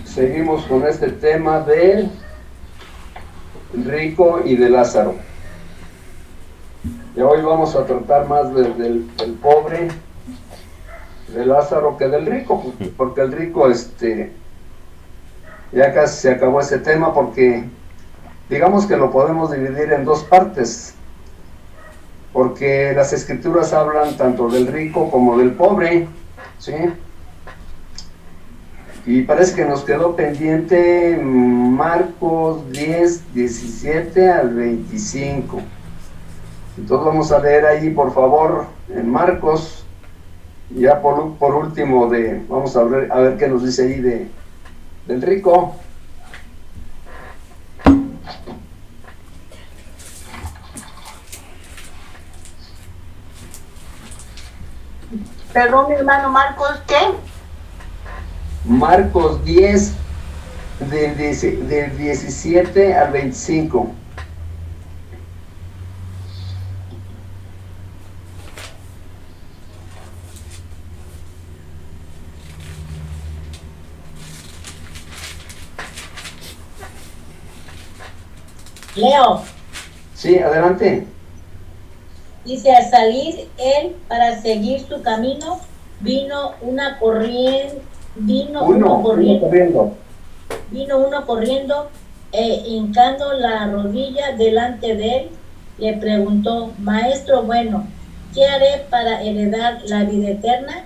seguimos con este tema del rico y de Lázaro. Y hoy vamos a tratar más del pobre, de Lázaro, que del rico, porque el rico, ya casi se acabó ese tema, porque digamos que lo podemos dividir en dos partes, porque las escrituras hablan tanto del rico como del pobre, ¿sí? Y parece que nos quedó pendiente Marcos 10, 17 al 25. Entonces vamos a leer ahí, por favor, en Marcos, ya por último, vamos a ver qué nos dice ahí del rico. Perdón, mi hermano, Marcos, ¿qué? Marcos 10, del 17 al 25. Leo. Sí, adelante. Dice, al salir él para seguir su camino, vino uno corriendo e hincando la rodilla delante de él, le preguntó, Maestro bueno, ¿qué haré para heredar la vida eterna?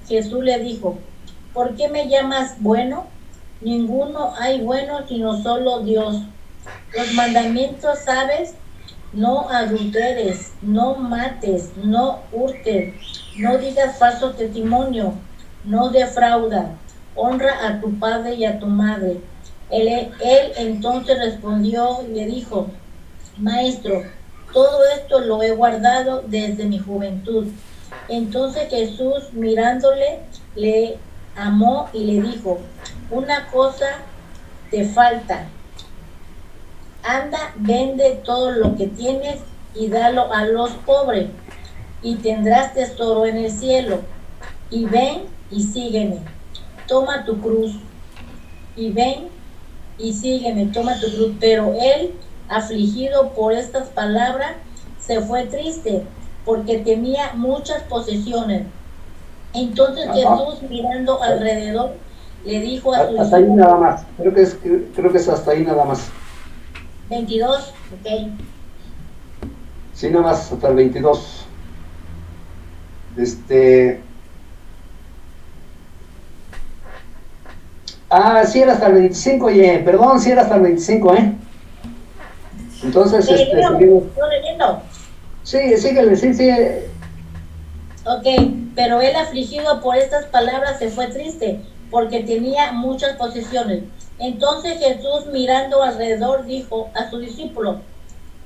Jesús le dijo, ¿por qué me llamas bueno? Ninguno hay bueno sino solo Dios. Los mandamientos, ¿sabes? No adulteres, no mates, no hurtes, no digas falso testimonio, no defrauda, honra a tu padre y a tu madre. Él entonces respondió y le dijo, Maestro, todo esto lo he guardado desde mi juventud. Entonces Jesús, mirándole, le amó y le dijo, una cosa te falta. Anda, vende todo lo que tienes y dalo a los pobres, y tendrás tesoro en el cielo. Y ven y sígueme. Toma tu cruz. Y ven y sígueme, toma tu cruz. Pero él, afligido por estas palabras, se fue triste, porque tenía muchas posesiones. Entonces Jesús, mirando alrededor, le dijo a su hasta ahí nada más. Creo que es hasta ahí nada más. 22, ok. Sí, nada más hasta el 22. Sí era hasta el 25, oye, perdón, sí era hasta el 25, Entonces, seguimos. ¿Estoy leyendo? Sí, síguele, sí. Ok, pero él, afligido por estas palabras, se fue triste, porque tenía muchas posesiones. Entonces Jesús, mirando alrededor, dijo a sus discípulos,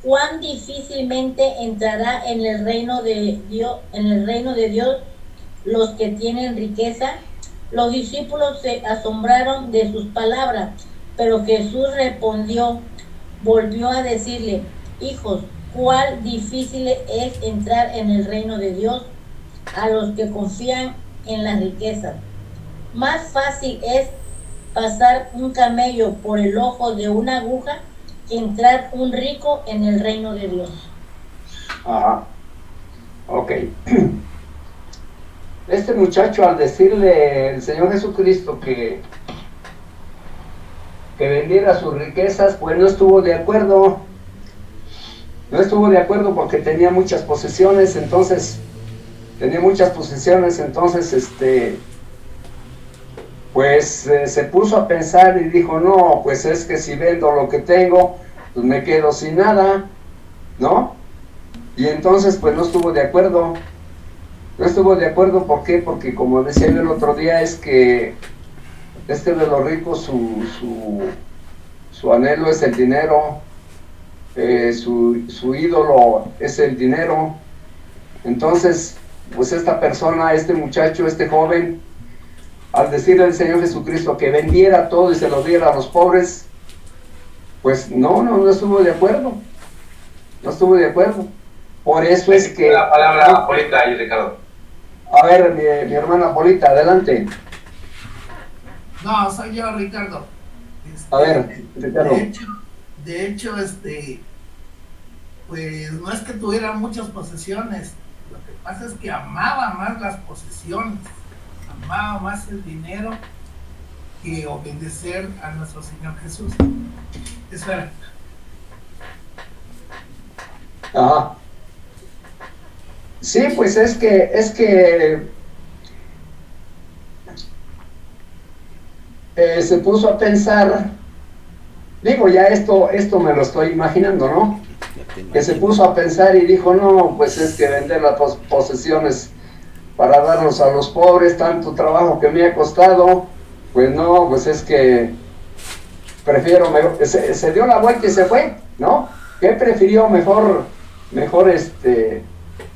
cuán difícilmente entrará en el reino de Dios los que tienen riqueza. Los discípulos se asombraron de sus palabras, pero Jesús respondió, volvió a decirle, hijos, cuán difícil es entrar en el reino de Dios a los que confían en las riquezas. Más fácil es pasar un camello por el ojo de una aguja que entrar un rico en el reino de Dios. Ajá. Ok. Este muchacho, al decirle el Señor Jesucristo que vendiera sus riquezas, pues no estuvo de acuerdo. No estuvo de acuerdo porque tenía muchas posesiones, entonces pues se puso a pensar y dijo, no, pues es que si vendo lo que tengo, pues me quedo sin nada, ¿no? Y entonces pues no estuvo de acuerdo. ¿Por qué? Porque como decía yo el otro día, es que de los ricos su anhelo es el dinero, su ídolo es el dinero. Entonces, pues esta persona, este muchacho, este joven, al decirle al Señor Jesucristo que vendiera todo y se lo diera a los pobres, pues no estuvo de acuerdo. No estuvo de acuerdo. Por eso es que... La palabra ahorita ahí, Ricardo. A ver, mi hermana Polita, adelante. No, soy yo, Ricardo. A ver, Ricardo. De hecho, pues no es que tuviera muchas posesiones. Lo que pasa es que amaba más las posesiones, amaba más el dinero que obedecer a nuestro Señor Jesús. Eso era. Ajá. Sí, pues es que se puso a pensar, digo, ya esto me lo estoy imaginando, ¿no? Que se puso a pensar y dijo, no, pues es que vender las posesiones para darlos a los pobres, tanto trabajo que me ha costado, pues no, pues es que prefiero, se dio la vuelta y se fue, ¿no? ¿Qué prefirió? Mejor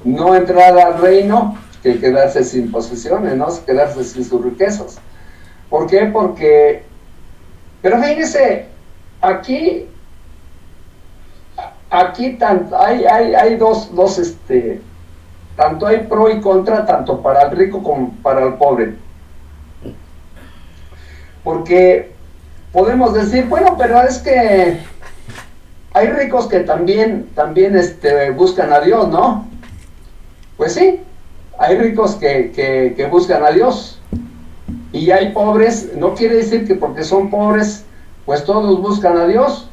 no entrar al reino que quedarse sin posesiones, ¿no? Quedarse sin sus riquezas. ¿Por qué? Porque, pero fíjense, aquí hay dos, tanto hay pro y contra, tanto para el rico como para el pobre. Porque podemos decir, bueno, pero es que hay ricos que también buscan a Dios, ¿no? Pues sí, hay ricos que buscan a Dios. Y hay pobres, no quiere decir que porque son pobres, pues todos buscan a Dios.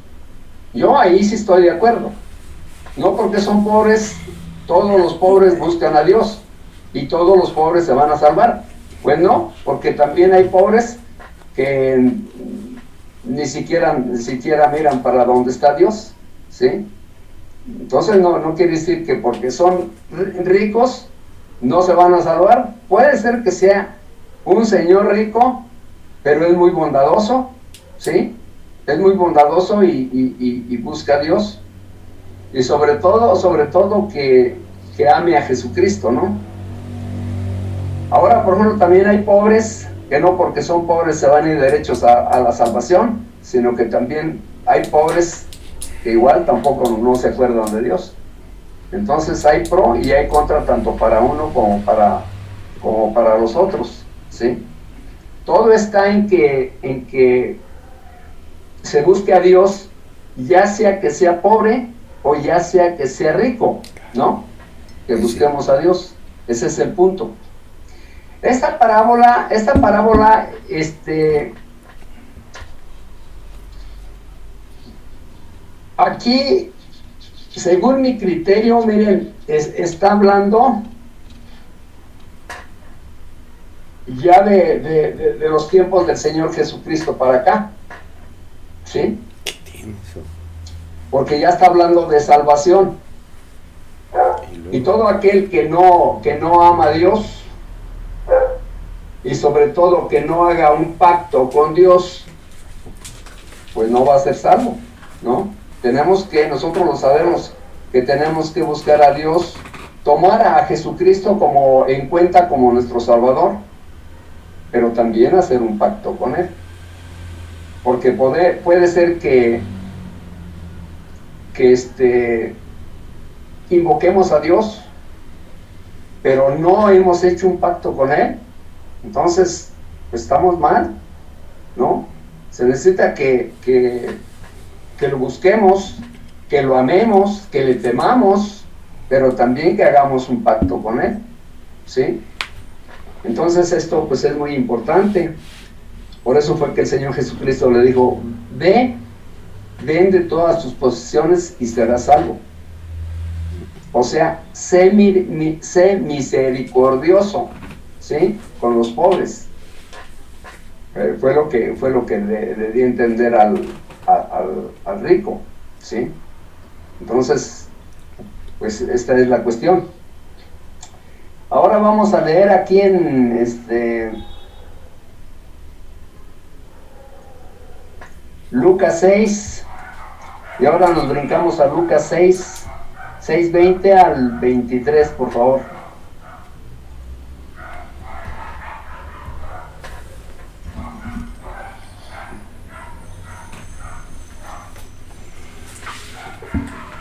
Yo ahí sí estoy de acuerdo. No porque son pobres, todos los pobres buscan a Dios y todos los pobres se van a salvar. Pues no, porque también hay pobres que ni siquiera miran para dónde está Dios, ¿sí? Entonces no quiere decir que porque son ricos no se van a salvar. Puede ser que sea un señor rico, pero es muy bondadoso, ¿sí? Es muy bondadoso y busca a Dios. Y sobre todo que ame a Jesucristo, ¿no? Ahora, por ejemplo, también hay pobres que no porque son pobres se van a ir derechos a la salvación, sino que también hay pobres que igual tampoco no se acuerdan de Dios. Entonces hay pro y hay contra tanto para uno como para los otros, ¿sí? Todo está en que se busque a Dios, ya sea que sea pobre o ya sea que sea rico, ¿no? Que busquemos a Dios. Ese es el punto. Esta parábola, aquí, según mi criterio, miren, está hablando ya de los tiempos del Señor Jesucristo para acá, ¿sí? Porque ya está hablando de salvación. Y todo aquel que no ama a Dios, y sobre todo que no haga un pacto con Dios, pues no va a ser salvo, ¿no? Nosotros lo sabemos, que tenemos que buscar a Dios, tomar a Jesucristo en cuenta como nuestro Salvador, pero también hacer un pacto con Él. Porque puede ser que invoquemos a Dios, pero no hemos hecho un pacto con Él, entonces pues estamos mal, ¿no? Se necesita que lo busquemos, que lo amemos, que le temamos, pero también que hagamos un pacto con Él, ¿sí? Entonces esto pues es muy importante. Por eso fue que el Señor Jesucristo le dijo, vende todas tus posesiones y serás salvo. O sea, sé misericordioso, ¿sí? Con los pobres. Fue lo que le di a entender al rico, ¿sí? Entonces, pues esta es la cuestión. Ahora vamos a leer aquí en Lucas 6, y ahora nos brincamos a Lucas 6:20 al 23, por favor.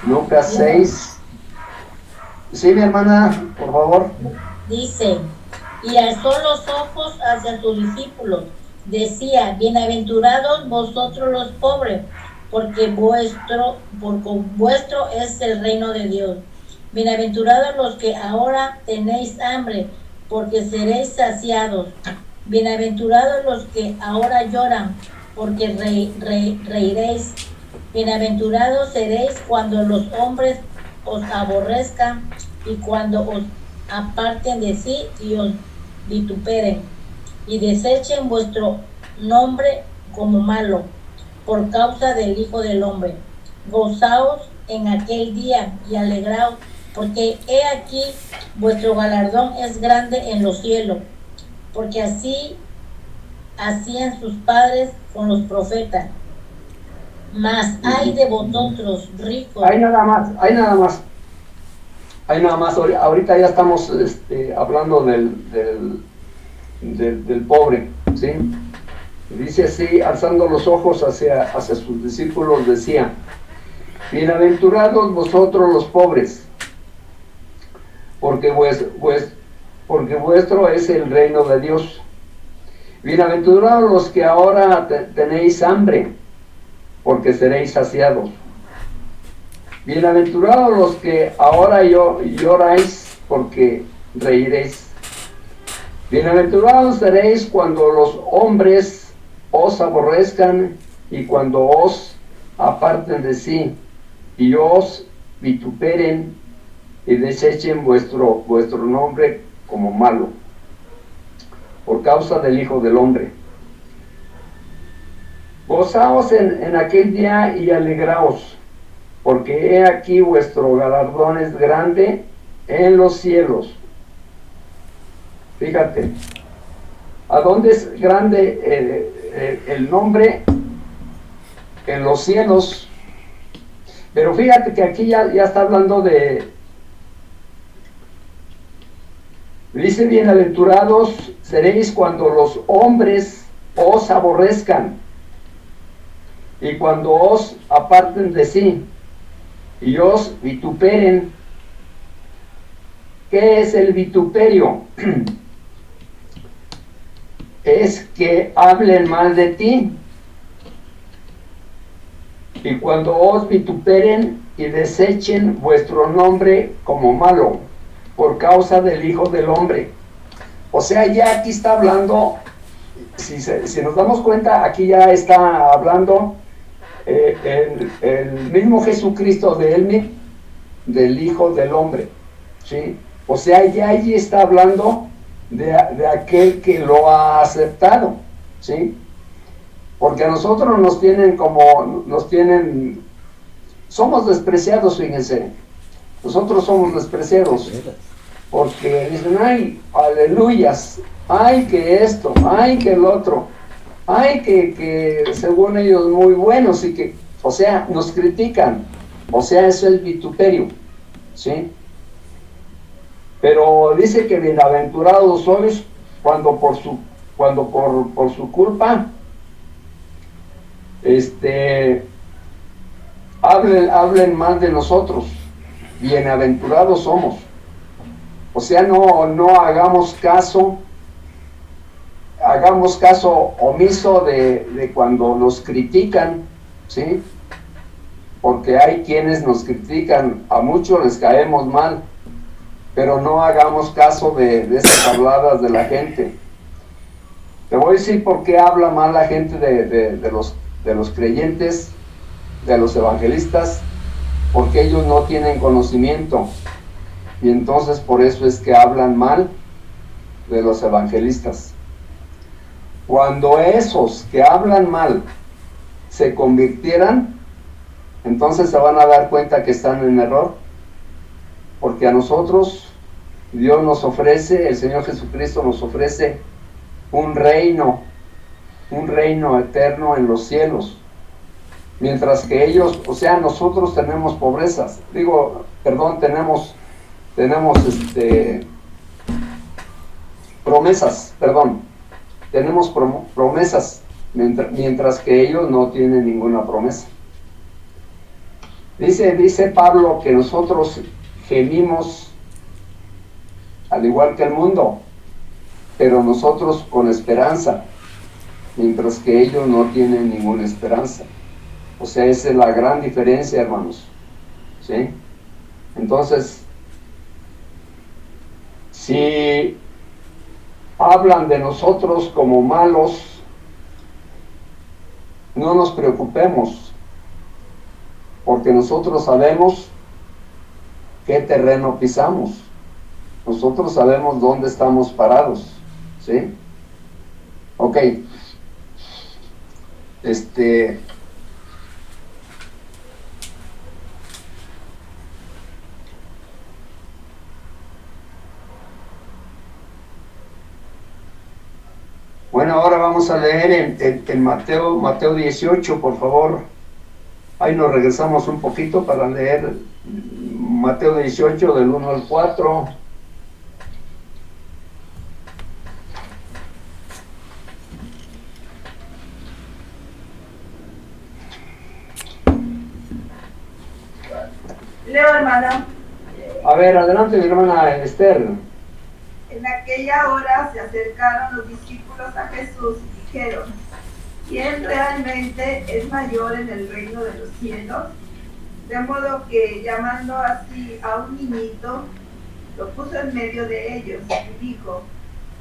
Lucas 6. Sí, mi hermana, por favor. Dice, y alzó los ojos hacia sus discípulos. Decía, bienaventurados vosotros los pobres, porque vuestro es el reino de Dios. Bienaventurados los que ahora tenéis hambre, porque seréis saciados. Bienaventurados los que ahora lloran, porque reiréis. Bienaventurados seréis cuando los hombres os aborrezcan y cuando os aparten de sí y os vituperen y desechen vuestro nombre como malo por causa del Hijo del Hombre. Gozaos en aquel día y alegraos, porque he aquí vuestro galardón es grande en los cielos, porque así hacían sus padres con los profetas. Mas hay de vosotros ricos. Hay nada más. Ahorita ya estamos hablando del pobre, ¿sí? Dice así, alzando los ojos hacia sus discípulos, decía, bienaventurados vosotros los pobres, porque vuestro es el reino de Dios. Bienaventurados los que ahora tenéis hambre, porque seréis saciados. Bienaventurados los que ahora lloráis, porque reiréis. Bienaventurados seréis cuando los hombres os aborrezcan y cuando os aparten de sí y os vituperen y desechen vuestro nombre como malo, por causa del Hijo del Hombre. Gozaos en aquel día y alegraos, porque he aquí vuestro galardón es grande en los cielos. Fíjate, ¿a dónde es grande el nombre? En los cielos. Pero fíjate que aquí ya está hablando dice, bienaventurados seréis cuando los hombres os aborrezcan y cuando os aparten de sí y os vituperen. ¿Qué es el vituperio? Es que hablen mal de ti. Y cuando os vituperen y desechen vuestro nombre como malo, por causa del Hijo del Hombre. O sea, ya aquí está hablando, si nos damos cuenta, aquí ya está hablando el mismo Jesucristo del Hijo del Hombre, ¿sí? O sea, ya allí está hablando de aquel que lo ha aceptado, ¿sí? Porque a nosotros nos tienen, somos despreciados, fíjense, nosotros somos despreciados, porque dicen, ay, aleluyas, ay que esto, ay que el otro, ay que según ellos muy buenos, y que, o sea, nos critican, o sea, eso es vituperio, ¿sí? Pero dice que bienaventurados sois cuando por su culpa hablen mal de nosotros. Bienaventurados somos. O sea, no hagamos caso omiso de cuando nos critican, ¿sí? Porque hay quienes nos critican, a muchos les caemos mal, pero no hagamos caso de esas habladas de la gente. Te voy a decir por qué habla mal la gente de los creyentes, de los evangelistas, porque ellos no tienen conocimiento, y entonces por eso es que hablan mal de los evangelistas. Cuando esos que hablan mal se convirtieran, entonces se van a dar cuenta que están en error, porque a nosotros Dios nos ofrece, el Señor Jesucristo nos ofrece un reino eterno en los cielos, mientras que ellos, o sea, nosotros tenemos pobrezas, tenemos promesas, tenemos promesas, mientras que ellos no tienen ninguna promesa. Dice Pablo que nosotros gemimos al igual que el mundo, pero nosotros con esperanza, mientras que ellos no tienen ninguna esperanza. O sea, esa es la gran diferencia, hermanos, ¿sí? Entonces, si hablan de nosotros como malos, no nos preocupemos, porque nosotros sabemos qué terreno pisamos. Nosotros sabemos dónde estamos parados, ¿sí? Ok. Bueno, ahora vamos a leer en Mateo 18, por favor. Ahí nos regresamos un poquito para leer Mateo 18 del 1 al 4. Leo, hermano. A ver, adelante, mi hermana Esther. En aquella hora se acercaron los discípulos a Jesús y dijeron: ¿quién realmente es mayor en el reino de los cielos? De modo que, llamando así a un niñito, lo puso en medio de ellos y dijo: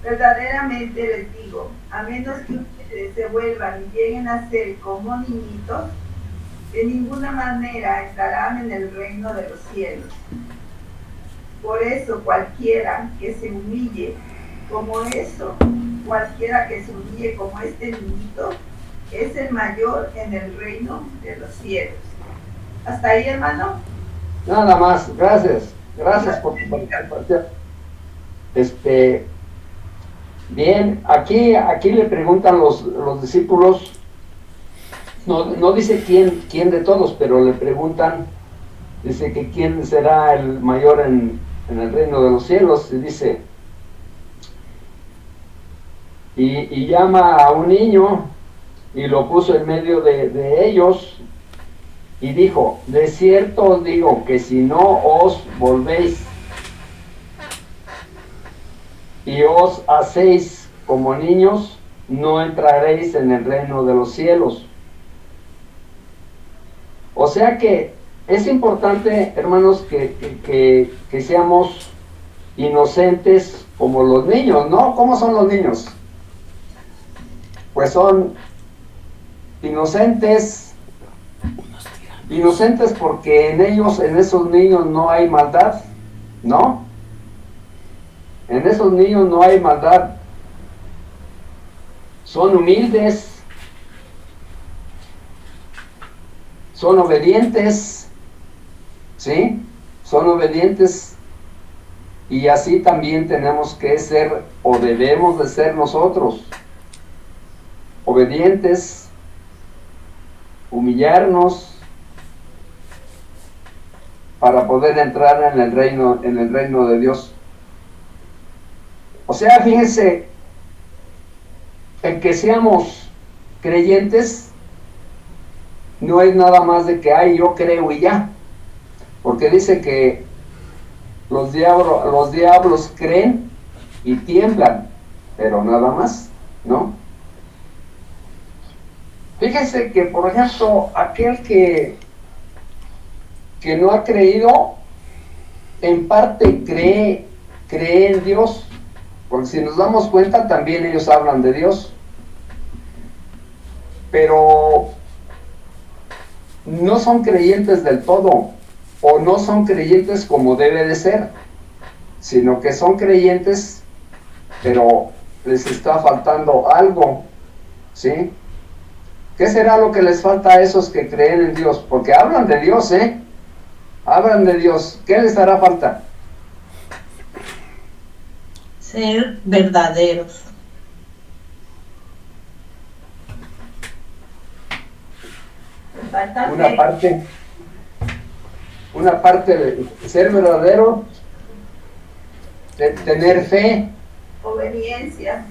verdaderamente les digo, a menos que ustedes se vuelvan y lleguen a ser como niñitos, de ninguna manera entrarán en el reino de los cielos. Por eso cualquiera que se humille como este niñito, es el mayor en el reino de los cielos. ¿Hasta ahí, hermano? Nada más, gracias por tu participación. Bien, aquí le preguntan los discípulos, no dice quién de todos, pero le preguntan, dice que quién será el mayor en el reino de los cielos, y dice, y llama a un niño y lo puso en medio de ellos y dijo: de cierto os digo que si no os volvéis y os hacéis como niños, no entraréis en el reino de los cielos. O sea que es importante, hermanos, que seamos inocentes como los niños, ¿no? ¿Cómo son los niños? Pues son inocentes porque en esos niños no hay maldad, ¿no? En esos niños no hay maldad. Son humildes, son obedientes, ¿sí? Son obedientes, y así también tenemos que ser, o debemos de ser nosotros, obedientes, humillarnos para poder entrar en el reino de Dios. O sea, fíjense, el que seamos creyentes no es nada más de que, ay, yo creo y ya, porque dice que los diablos creen y tiemblan, pero nada más, ¿no? Fíjense que, por ejemplo, aquel que no ha creído, en parte cree en Dios, porque si nos damos cuenta, también ellos hablan de Dios, pero no son creyentes del todo, o no son creyentes como debe de ser, sino que son creyentes, pero les está faltando algo, ¿sí? ¿Qué será lo que les falta a esos que creen en Dios? Porque hablan de Dios, hablan de Dios. ¿Qué les hará falta? Ser verdaderos. Una parte de ser verdadero, de tener fe, obediencia,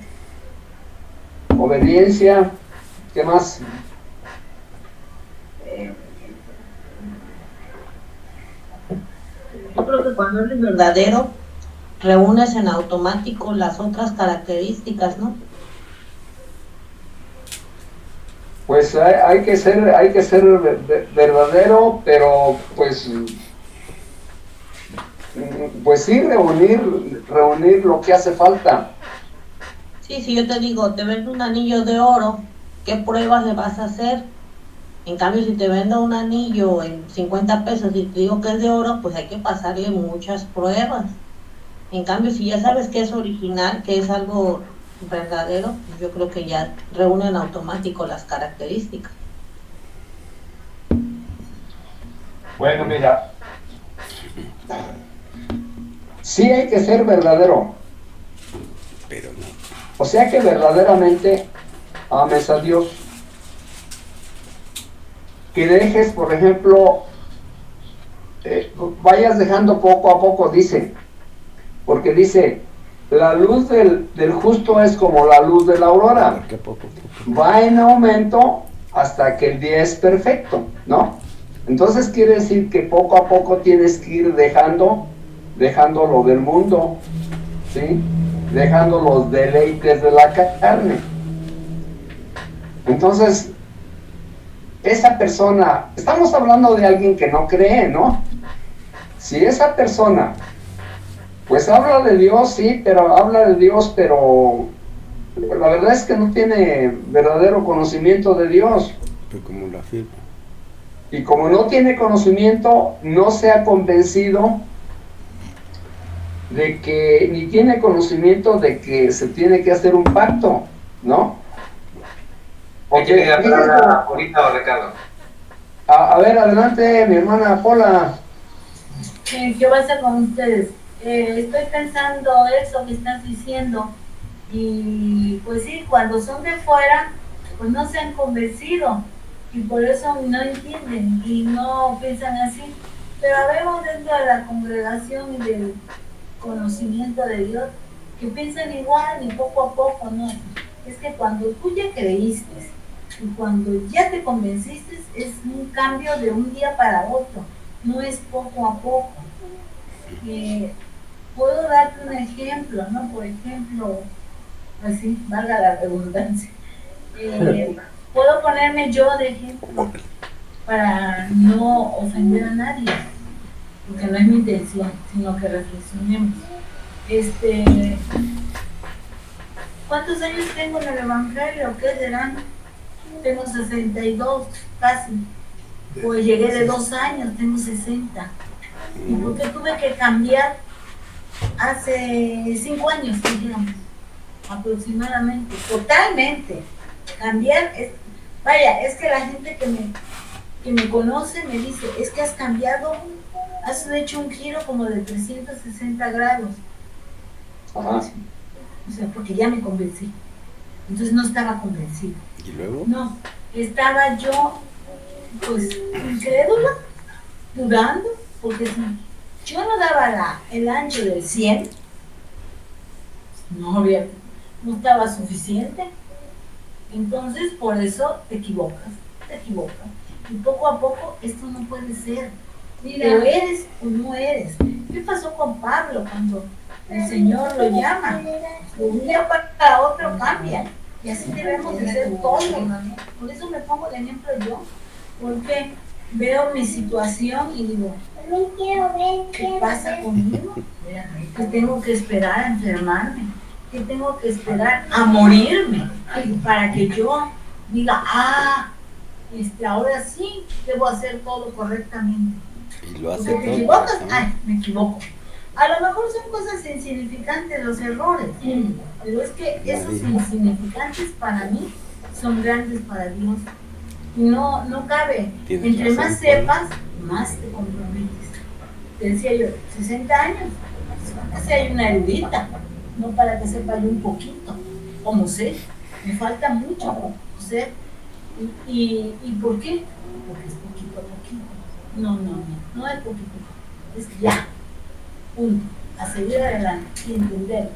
¿qué más? Yo creo que cuando eres verdadero, reúnes en automático las otras características, ¿no? Pues hay que ser verdadero, pero pues sí, reunir lo que hace falta. Sí, si yo te digo, te vendo un anillo de oro, ¿qué pruebas le vas a hacer? En cambio, si te vendo un anillo en 50 pesos y te digo que es de oro, pues hay que pasarle muchas pruebas. En cambio, si ya sabes que es original, que es algo verdadero, pues yo creo que ya reúne en automático las características. Bueno, mira, sí hay que ser verdadero, pero no. o sea que verdaderamente ames a Dios, que dejes, por ejemplo, vayas dejando poco a poco, dice, porque dice, la luz del justo es como la luz de la aurora, va en aumento hasta que el día es perfecto, ¿no? Entonces quiere decir que poco a poco tienes que ir dejando lo del mundo, ¿sí? Dejando los deleites de la carne. Entonces, esa persona, estamos hablando de alguien que no cree, ¿no? Si esa persona, pues habla de Dios, sí, pero habla de Dios, pero la verdad es que no tiene verdadero conocimiento de Dios. Pero como lo afirma. Y como no tiene conocimiento, no se ha convencido de que, ni tiene conocimiento de que se tiene que hacer un pacto, ¿no? ¿Quién tiene la palabra, Polita o Ricardo? A ver, adelante, mi hermana Pola. ¿Qué va a hacer con ustedes? Estoy pensando eso que estás diciendo y pues sí, cuando son de fuera, pues no se han convencido y por eso no entienden y no piensan así. Pero habemos dentro de la congregación y del conocimiento de Dios que piensan igual y poco a poco, ¿no? Es que cuando tú ya creíste y cuando ya te convenciste es un cambio de un día para otro, no es poco a poco. Puedo darte un ejemplo, ¿no? Por ejemplo, así, valga la redundancia. Puedo ponerme yo de ejemplo para no ofender a nadie, porque no es mi intención, sino que reflexionemos. ¿Cuántos años tengo en el Evangelio? ¿Qué serán? Tengo 62, casi. Pues llegué de 2 años, tengo 60. ¿Y por qué tuve que cambiar hace 5 años, digamos, aproximadamente? Totalmente. Cambiar es, vaya, es que la gente que me conoce me dice, es que has cambiado, has hecho un giro como de 360 grados. Ajá. O sea, porque ya me convencí. Entonces no estaba convencido. ¿Y luego? No, estaba yo, pues, incrédula, dudando, porque si yo no daba el ancho del 100, no estaba suficiente. Entonces, por eso te equivocas. Y poco a poco, esto no puede ser. Mira, o eres o no eres. ¿Qué pasó con Pablo cuando el Señor lo llama? De un día para otro cambia. Y así debemos de ser todos. Por eso me pongo de ejemplo yo. Porque veo mi situación y digo, ¿qué pasa conmigo? Que tengo que esperar a enfermarme, que tengo que esperar a morirme para que yo diga, ahora sí debo hacer todo correctamente. Y lo hace Porque te todo. equivocas, me equivoco. A lo mejor son cosas insignificantes los errores, pero es que esos insignificantes para mí son grandes para Dios. Y no cabe. Tienes Entre razón, más sepas, más te comprometes. Te decía yo, 60 años, casi hay una erudita, no para que sepa yo un poquito, como sé, me falta mucho conocer. ¿Y por qué? Porque es poquito a poquito. No es poquito, es ya. Punto. A seguir adelante y entender.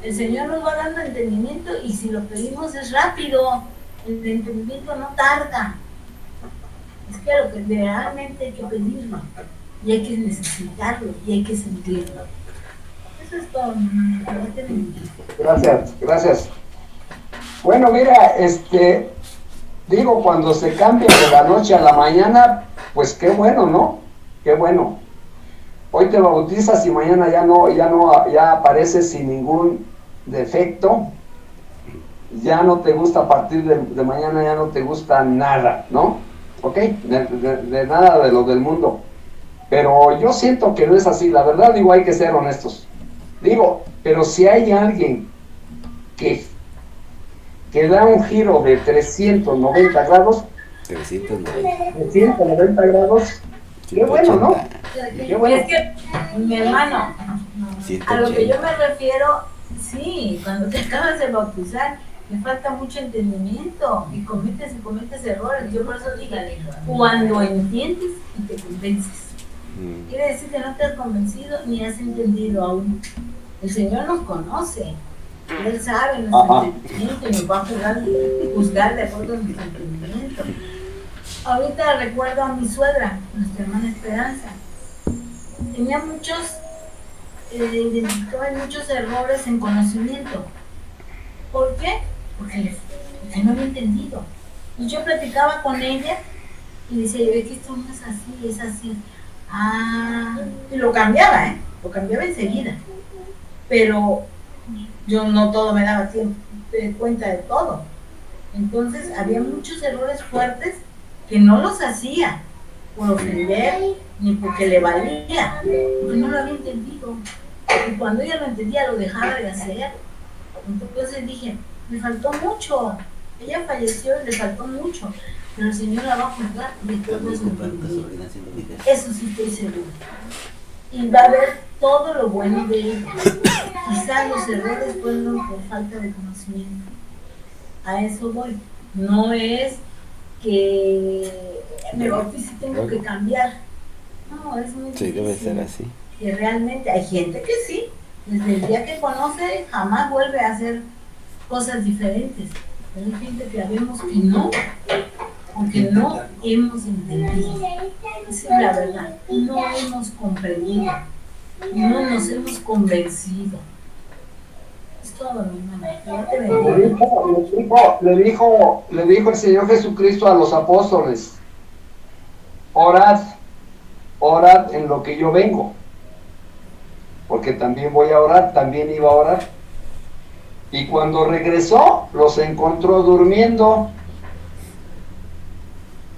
El Señor nos va dando entendimiento y si lo pedimos es rápido. El entendimiento no tarda. Es que lo que realmente hay que pedirlo y hay que necesitarlo y hay que sentirlo. Eso Eso es todo, hermano. Dios te bendiga. Gracias, gracias. Bueno, mira, digo, cuando se cambia de la noche a la mañana, pues qué bueno, ¿no? Qué bueno. Hoy te bautizas y mañana ya apareces sin ningún defecto. Ya no te gusta, a partir de mañana ya no te gusta nada, ¿no? ¿Ok? De nada de lo del mundo. Pero yo siento que no es así, la verdad, digo, hay que ser honestos. Digo, pero si hay alguien que da un giro de 390 grados, 390 grados, qué bueno, ¿no? Qué bueno. Es que, mi hermano, a lo que yo me refiero, sí, cuando te acabas de bautizar, me falta mucho entendimiento y cometes errores. Yo por eso digo, cuando entiendes y te convences. Quiere decir que no te has convencido ni has entendido aún. El Señor nos conoce. Él sabe nuestro entendimiento y nos va a juzgar de acuerdo a nuestro entendimiento. Ahorita recuerdo a mi suegra, nuestra hermana Esperanza. Tenía identificaba muchos errores en conocimiento. ¿Por qué? Porque no había entendido. Y yo platicaba con ella y decía, ve que esto no es así, es así. Y lo cambiaba, lo cambiaba enseguida. Pero yo no todo me daba tiempo de cuenta de todo. Entonces había muchos errores fuertes que no los hacía por ofender ni porque le valía, porque no lo había entendido. Y cuando ella lo entendía lo dejaba de hacer. Entonces dije, me faltó mucho. Ella falleció y le faltó mucho, pero el Señor la va a juzgar de todo su entendimiento. Eso sí estoy segura. Y va a ver todo lo bueno de ella. Quizás los errores fueron por falta de conocimiento. A eso voy. No es que me bautice y tengo que cambiar. No, es muy difícil. Sí, debe ser así. Que realmente hay gente que sí, desde el día que conoce jamás vuelve a hacer cosas diferentes. Pero hay gente que vemos que no, porque no hemos entendido. Esa es la verdad. No hemos comprendido. No nos hemos convencido. Es todo, mi hermana. Ya te bendiga. Le dijo el Señor Jesucristo a los apóstoles: orad en lo que yo vengo, porque también voy a orar, también iba a orar. Y cuando regresó, los encontró durmiendo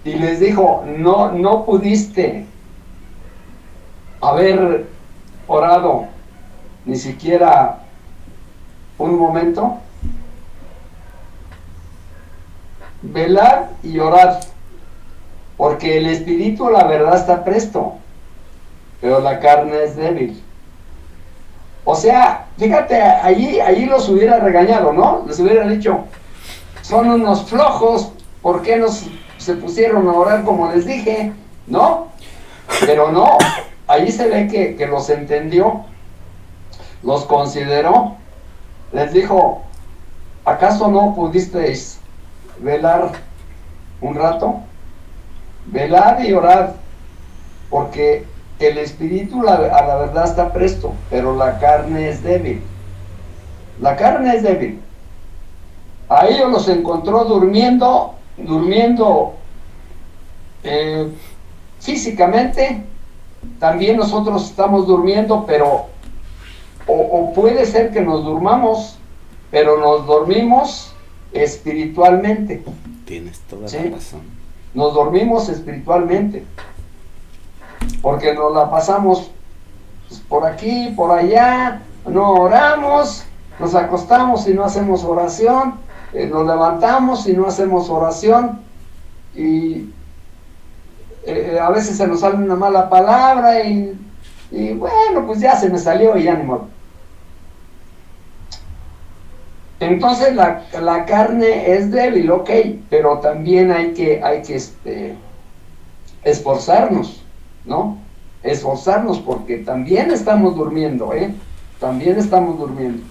y les dijo: no pudiste haber orado ni siquiera un momento. Velad y orad, porque el espíritu, la verdad, está presto, pero la carne es débil. O sea, fíjate, allí los hubiera regañado, ¿no? Les hubiera dicho: son unos flojos, ¿por qué no se pusieron a orar como les dije? ¿No? Pero no, allí se ve que los entendió, los consideró, les dijo: ¿acaso no pudisteis velar un rato? Velad y orad, porque el espíritu a la verdad está presto, pero la carne es débil. La carne es débil. A ellos los encontró durmiendo físicamente. También nosotros estamos durmiendo, pero o puede ser que nos durmamos, pero nos dormimos espiritualmente. Tienes toda ¿sí? la razón. Nos dormimos espiritualmente, porque nos la pasamos pues, por aquí, por allá, no oramos, nos acostamos y no hacemos oración, nos levantamos y no hacemos oración, y a veces se nos sale una mala palabra y bueno, pues ya se me salió y ya ni modo. Entonces la carne es débil, ok, pero también hay que esforzarnos, ¿no? Esforzarnos, porque también estamos durmiendo, también estamos durmiendo.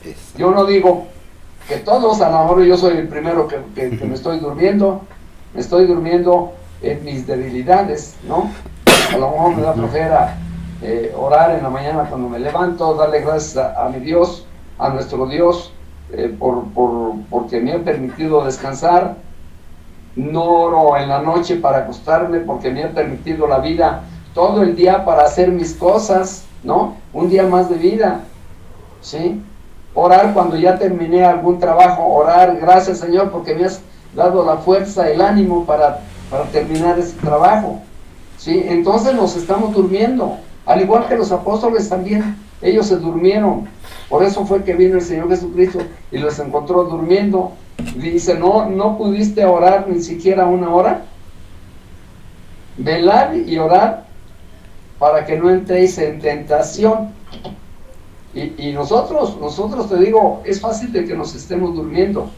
Eso. Yo no digo que todos, a lo mejor yo soy el primero que me estoy durmiendo en mis debilidades, ¿no? A lo mejor me da flojera orar en la mañana cuando me levanto, darle gracias a mi Dios, a nuestro Dios, porque me ha permitido descansar. No oro en la noche para acostarme porque me ha permitido la vida todo el día para hacer mis cosas, ¿no? Un día más de vida, ¿sí? Orar cuando ya terminé algún trabajo, orar, gracias Señor porque me has dado la fuerza, el ánimo para terminar ese trabajo, ¿sí? Entonces nos estamos durmiendo, al igual que los apóstoles también, ellos se durmieron. Por eso fue que vino el Señor Jesucristo y los encontró durmiendo. Dice, no pudiste orar ni siquiera una hora. Velar y orar para que no entréis en tentación. Y nosotros te digo, es fácil de que nos estemos durmiendo.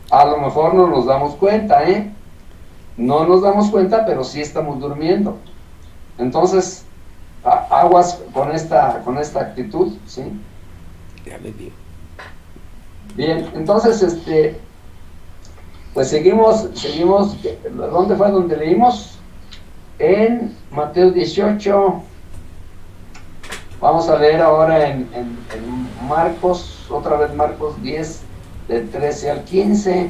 A lo mejor no nos damos cuenta, no nos damos cuenta, pero sí estamos durmiendo. Entonces, aguas con esta actitud, ¿sí? Ya le digo. Bien, entonces, pues seguimos, ¿dónde fue donde leímos? En Mateo 18, vamos a leer ahora en Marcos, otra vez Marcos 10, del 13 al 15.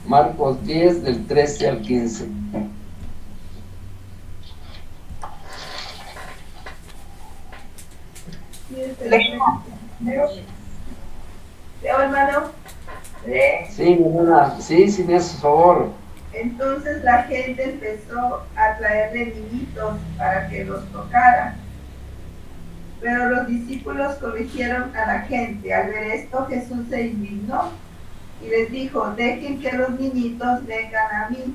Marcos 10, del 13 al 15. ¿Leo, hermano? Sí, mi hermana, sí, me haces favor. Entonces la gente empezó a traerle niñitos para que los tocara. Pero los discípulos corrigieron a la gente. Al ver esto, Jesús se indignó y les dijo, dejen que los niñitos vengan a mí,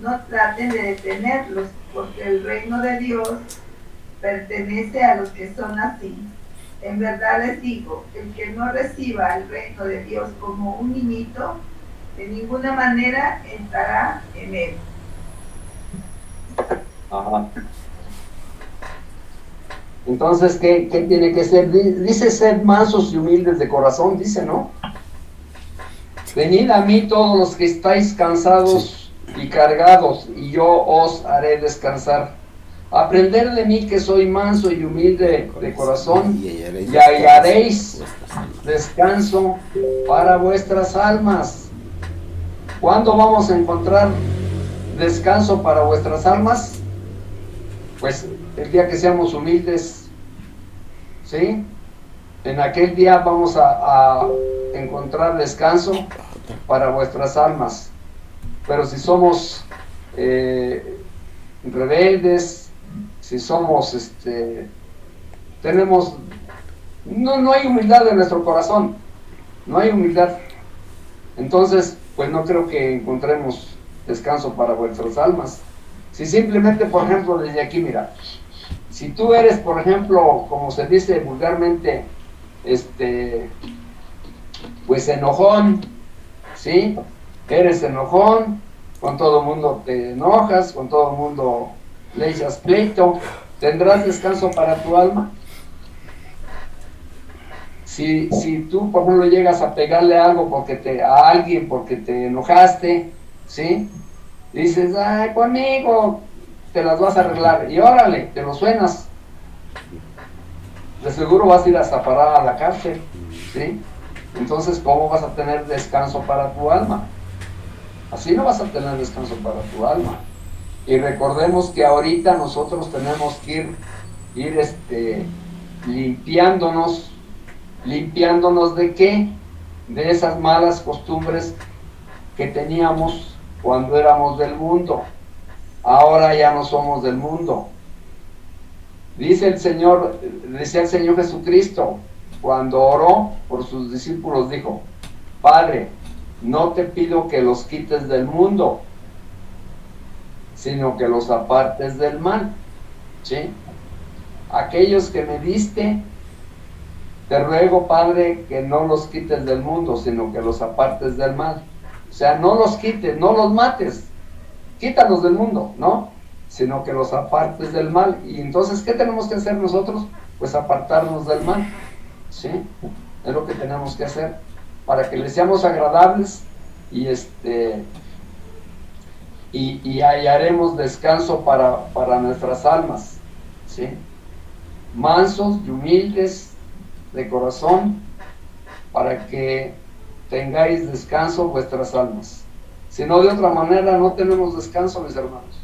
no traten de detenerlos, porque el reino de Dios pertenece a los que son así. En verdad les digo, el que no reciba el reino de Dios como un niñito, de ninguna manera entrará en él. Ajá. Entonces, ¿qué tiene que ser? Dice, sed mansos y humildes de corazón, dice, ¿no? Venid a mí todos los que estáis cansados y cargados, y yo os haré descansar. Aprender de mí que soy manso y humilde de corazón, y hallaréis descanso para vuestras almas. ¿Cuándo vamos a encontrar descanso para vuestras almas? Pues el día que seamos humildes, ¿sí? En aquel día vamos a encontrar descanso para vuestras almas. Pero si somos rebeldes, si somos, no hay humildad en nuestro corazón, no hay humildad. Entonces, pues no creo que encontremos descanso para vuestras almas. Si simplemente, por ejemplo, desde aquí, mira, si tú eres, por ejemplo, como se dice vulgarmente, pues enojón, ¿sí? Eres enojón, con todo el mundo te enojas, con todo el mundo le echas pleito, ¿tendrás descanso para tu alma? Si tú, por ejemplo, llegas a pegarle algo a alguien porque te enojaste, ¿sí? Dices, ay, conmigo te las vas a arreglar, y órale, te lo suenas, de seguro vas a ir hasta parar a la cárcel, ¿sí? Entonces, ¿cómo vas a tener descanso para tu alma? Así no vas a tener descanso para tu alma. Y recordemos que ahorita nosotros tenemos que ir limpiándonos ¿de qué? De esas malas costumbres que teníamos cuando éramos del mundo. Ahora ya no somos del mundo. Decía el Señor Jesucristo, cuando oró por sus discípulos, dijo, Padre, no te pido que los quites del mundo, sino que los apartes del mal, ¿sí? Aquellos que me diste, te ruego, Padre, que no los quites del mundo, sino que los apartes del mal. O sea, no los quites, no los mates, quítalos del mundo, ¿no? Sino que los apartes del mal. Y entonces, ¿qué tenemos que hacer nosotros? Pues apartarnos del mal, ¿sí? Es lo que tenemos que hacer, para que les seamos agradables y y hallaremos descanso para nuestras almas. ¿sí? Mansos y humildes de corazón, para que tengáis descanso vuestras almas. Si no, de otra manera no tenemos descanso, mis hermanos.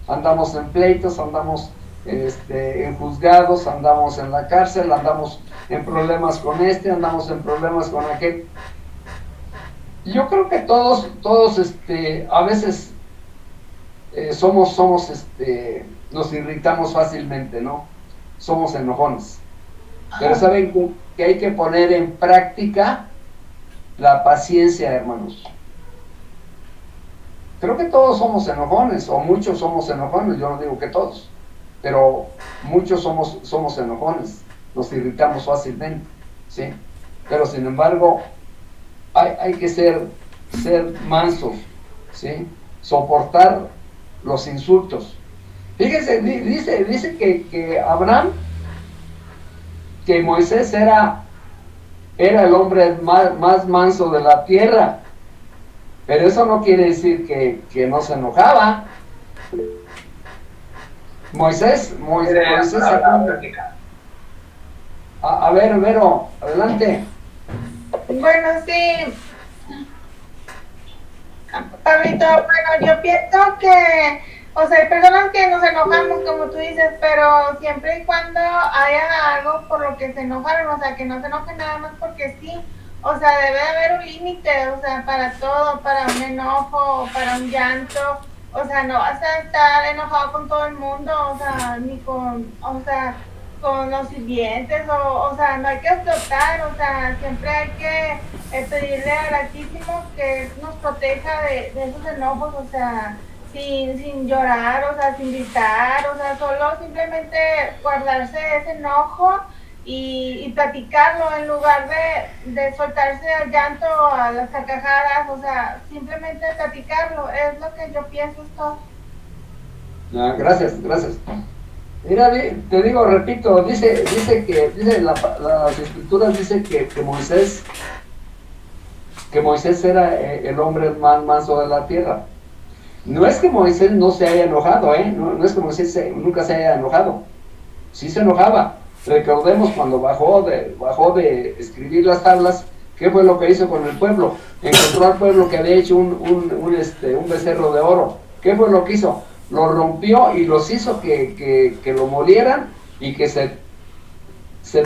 Andamos en pleitos, andamos en juzgados, andamos en la cárcel, andamos en problemas con andamos en problemas con aquel. Yo creo que todos a veces nos irritamos fácilmente, ¿no? Somos enojones. Pero saben que hay que poner en práctica la paciencia, hermanos. Creo que todos somos enojones, o muchos somos enojones, yo no digo que todos, pero muchos somos enojones, nos irritamos fácilmente, ¿sí? Pero sin embargo, hay que ser mansos, ¿sí? Soportar los insultos. Fíjense, dice que Abraham, que Moisés era el hombre más manso de la tierra, pero eso no quiere decir que no se enojaba. Moisés a ver, Vero, adelante. Bueno, sí, Pablito, bueno, yo pienso que, o sea, hay personas que nos enojamos, como tú dices, pero siempre y cuando haya algo por lo que se enojaron, o sea, que no se enojen nada más porque sí, o sea, debe haber un límite, o sea, para todo, para un enojo, para un llanto, o sea, no vas a estar enojado con todo el mundo, o sea, ni con, o sea, con los sirvientes, o sea, no hay que explotar, o sea, siempre hay que pedirle al Altísimo que nos proteja de esos enojos, o sea, sin llorar, o sea, sin gritar, o sea, solo simplemente guardarse ese enojo y platicarlo en lugar de soltarse al llanto, a las carcajadas, o sea, simplemente platicarlo, es lo que yo pienso esto. Gracias. Mira, te digo, repito, dice las escrituras dice que Moisés era el hombre más manso de la tierra. No es que Moisés no se haya enojado, no es que Moisés nunca se haya enojado. Sí se enojaba. Recordemos cuando bajó de escribir las tablas, ¿qué fue lo que hizo con el pueblo? Encontró al pueblo que había hecho un becerro de oro. ¿Qué fue lo que hizo? Lo rompió y los hizo que lo molieran y que se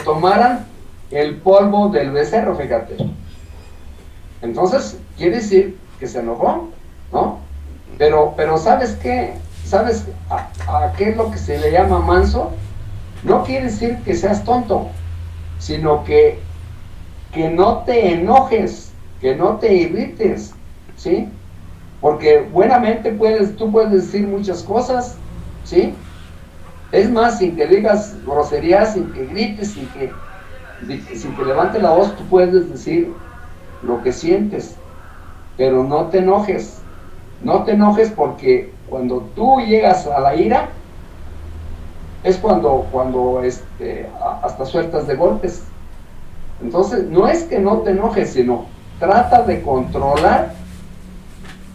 tomaran el polvo del becerro, fíjate. Entonces, quiere decir que se enojó, ¿no? Pero ¿sabes qué? ¿Sabes a qué es lo que se le llama manso? No quiere decir que seas tonto, sino que no te enojes, que no te irrites, ¿sí? Porque buenamente tú puedes decir muchas cosas, ¿sí? Es más, sin que digas groserías, sin que grites, sin que levante la voz, tú puedes decir lo que sientes, pero no te enojes. No te enojes, porque cuando tú llegas a la ira, es cuando hasta sueltas de golpes. Entonces, no es que no te enojes, sino trata de controlar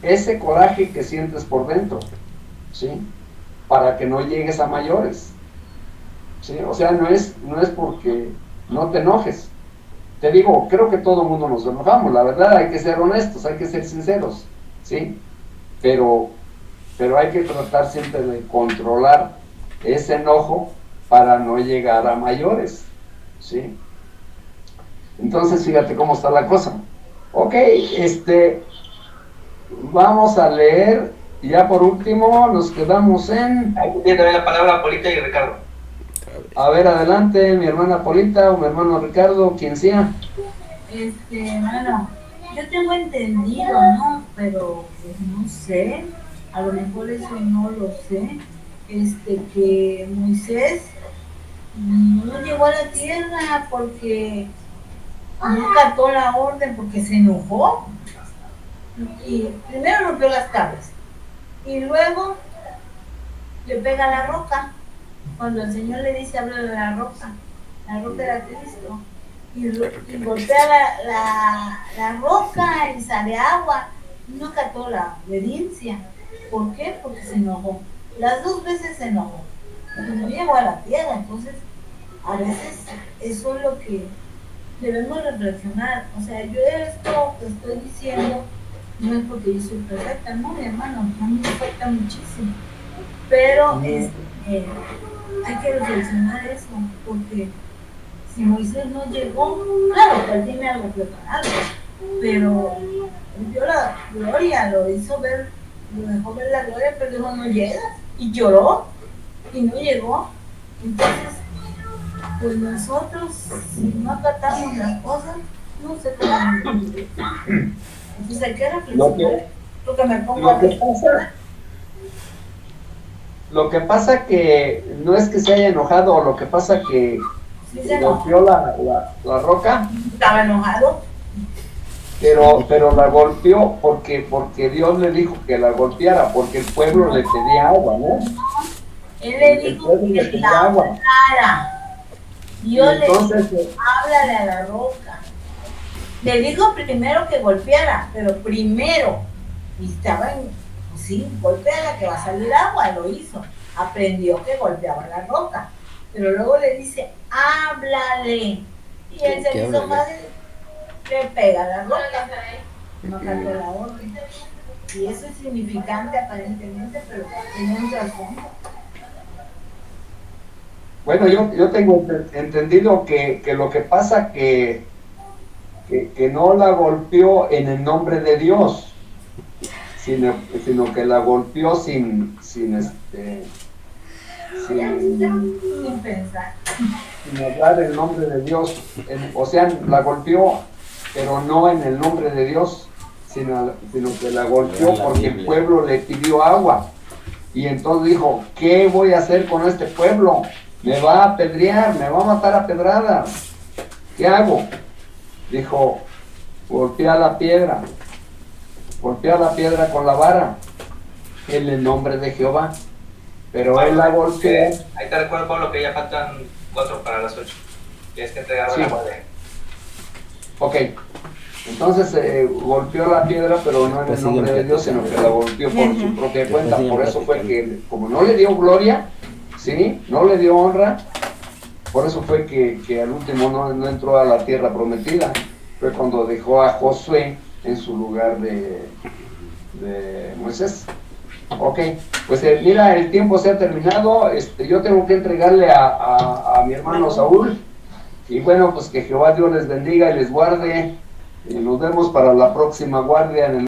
ese coraje que sientes por dentro, ¿sí? Para que no llegues a mayores, ¿sí? O sea, no es porque no te enojes. Te digo, creo que todo el mundo nos enojamos, la verdad, hay que ser honestos, hay que ser sinceros, ¿sí? Pero hay que tratar siempre de controlar ese enojo para no llegar a mayores, ¿sí? Entonces, fíjate cómo está la cosa. Ok, vamos a leer, y ya por último nos quedamos en... Ahí tiene también la palabra Polita y Ricardo. A ver, adelante, mi hermana Polita o mi hermano Ricardo, quien sea. Bueno, yo tengo entendido, ¿no? Pero pues no sé, a lo mejor eso no lo sé, que Moisés no llegó a la tierra porque no acató la orden, porque se enojó. Y primero rompió las tablas y luego le pega a la roca. Cuando el Señor le dice, habla de la roca era Cristo, y golpea la roca y sale agua. No acató la obediencia. ¿Por qué? Porque se enojó. Las dos veces se enojó. no llegó a la piedra. Entonces, a veces eso es lo que debemos reflexionar. O sea, yo esto que estoy diciendo no es porque yo soy perfecta, no, mi hermano, a mí me falta muchísimo. Pero hay que reflexionar eso, porque si Moisés no llegó, claro que él tiene algo preparado, pero él vio la gloria, lo hizo ver, lo dejó ver la gloria, pero dijo, no llegas, y lloró, y no llegó. Entonces, pues nosotros, si no acatamos las cosas, no sé cómo vamos a vivir. Entonces hay que reflexionar, lo que me pongo a reflexionar. Lo que pasa que no es que se haya enojado, lo que pasa que Sí se golpeó la roca, estaba enojado. pero la golpeó porque Dios le dijo que la golpeara, porque el pueblo le pedía agua, ¿no? Él le dijo pueblo le que pedía la agua. hablara. Dios le Entonces, dijo, háblale a la roca. Le dijo primero que golpeara, pero primero, y estaba en, sí, golpeala que va a salir agua, lo hizo. Aprendió que golpeaba la roca, pero luego le dice, háblale. Y él se hizo fácil, que pega la roca. No cantó la orden. Y eso es significante aparentemente, pero tiene un trasfondo. bueno, yo tengo entendido que lo que pasa que no la golpeó en el nombre de Dios, sino que la golpeó sin pensar. Sin hablar el nombre de Dios. O sea, la golpeó, pero no en el nombre de Dios, sino que la golpeó porque el pueblo le pidió agua. Y entonces dijo, ¿qué voy a hacer con este pueblo? Me va a apedrear, me va a matar a pedradas. ¿Qué hago? Dijo, golpea la piedra con la vara, en el nombre de Jehová. Pero él la golpeó. Ahí te recuerdo, Pablo, que ya faltan 4 para las 8. Tienes que entregar Sí. la guardia. Ok, entonces golpeó la piedra, pero no en el nombre de Dios, sino que la golpeó por su propia cuenta. Por eso fue que, como no le dio gloria, ¿sí? No le dio honra, por eso fue que al último no entró a la tierra prometida. Fue cuando dejó a Josué en su lugar de Moisés. Ok, pues mira, el tiempo se ha terminado. Yo tengo que entregarle a mi hermano Saúl. Y bueno, pues que Jehová Dios les bendiga y les guarde. Y nos vemos para la próxima guardia en el